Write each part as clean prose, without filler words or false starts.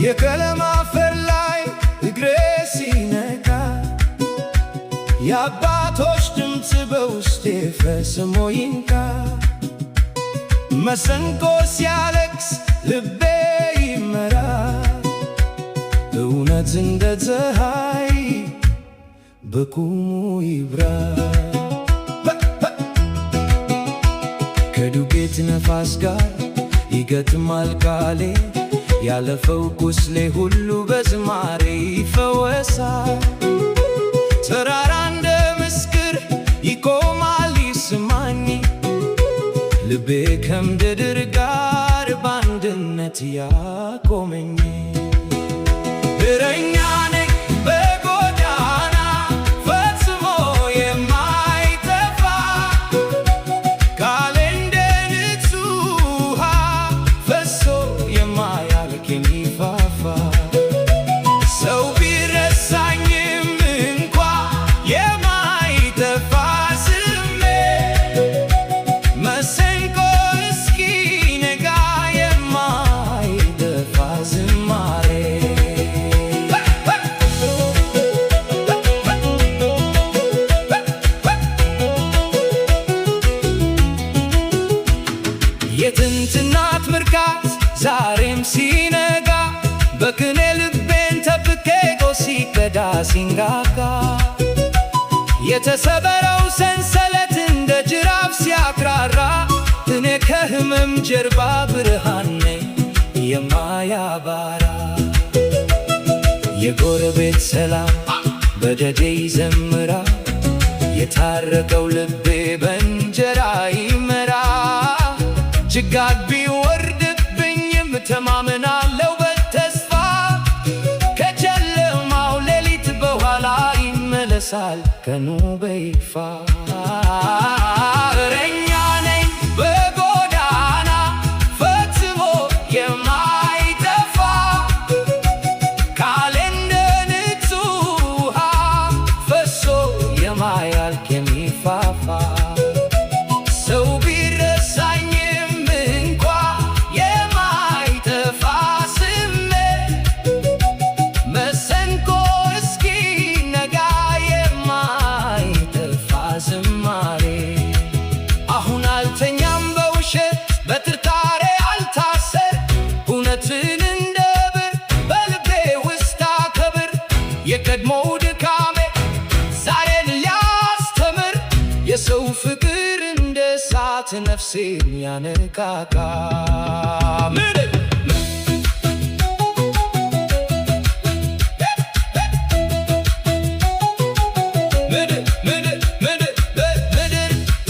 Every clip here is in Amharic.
የቀለም አፈር ላይ እግሬ ሲነካ የአባቶች ድምፅ በውስጤ ፈጽሞ ይንካ። መሰንቆ ሲያለቅስ ልቤ ይመራ፣ እውነት እንደ ፀሐይ በቁሙ ይብራ። ከዱቄት ነፋስ ጋር ይገጥማል ቃሌ፣ ያለፈው ቁስሌ ሁሉ በዝማሬ ይፈወሳል። ተራራ እንደ ምስክር ይቆማል ይስማኝ፣ ልቤ ከምድር ጋር በአንድነት ያቆመኝ። እረኛ ነኝ በጎዳና ፈጽሞ የማይጠፋ፣ ቃሌ እንደ ንጹህ ውሃ ፈሶ የማያልቅ የሚፋፋ። ሰው ቢረሳኝም እንኳ የማይጠፋ ስሜ፣ መሰንቆ እስኪነጋ የማይጠፋ ዝማሬ። የጥንት እናት ምርቃት ዛሬም ሲነጋ፣ በቅኔ ልቤን ጠብቄ ሲቀዳ ሲንጋጋ። የተሰበረው ሰንሰለት እንደ ጅራፍ ሲያክራራ፣ እኔ ከህመም ጀርባ ብርሃን ነኝ የማያባራ። የጎረቤት ሰላም በደጄ ይዘምራ፣ የታረቀው ልቤ በእንጀራ ይመራ። ጭጋግ ቢወርድብኝም ተማመናለው በተስፋ፣ ከጨለማው ሌሊት በኋላ ይመለሳል ቀኑ በይፋ። እረኛ ነኝ በጎዳና ፈጽሞ የማይጠፋ፣ ቃሌ እንደ ንጹህ ውሃ ፈሶ የማያልቅ የሚፋፋ። ሰው ቢረሳኝም እንኳ የማይጠፋ ስሜ፣ መሰንቆ እስኪነጋ የማይጠፋ ዝማሬ። አሁን አልተኛም በውሸት በጥርጣሬ አልታሰር፣ እውነትን እንደ ብር በልቤ ውስጥ አከብር። የቀድሞው ድካሜ ዛሬን ሊያስተምር፣ የሰው ፍቅር እንደ እሳት ነፍሴን ያነቃቃ። ምድር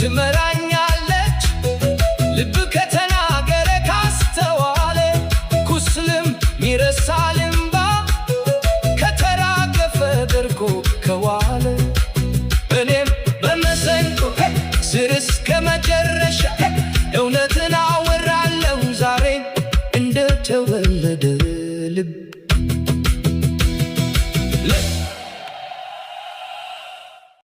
ትመራኛለች ልብ ከተናገረ ካስተዋለ፣ ቁስልም ይረሳል እምባ ከተራገፈ ደርቆ ከዋለ። እኔም በመሰንቆ ስር እስከ መጨረሻ እውነትን አወራለሁ ዛሬ እንደተወለደ ልብ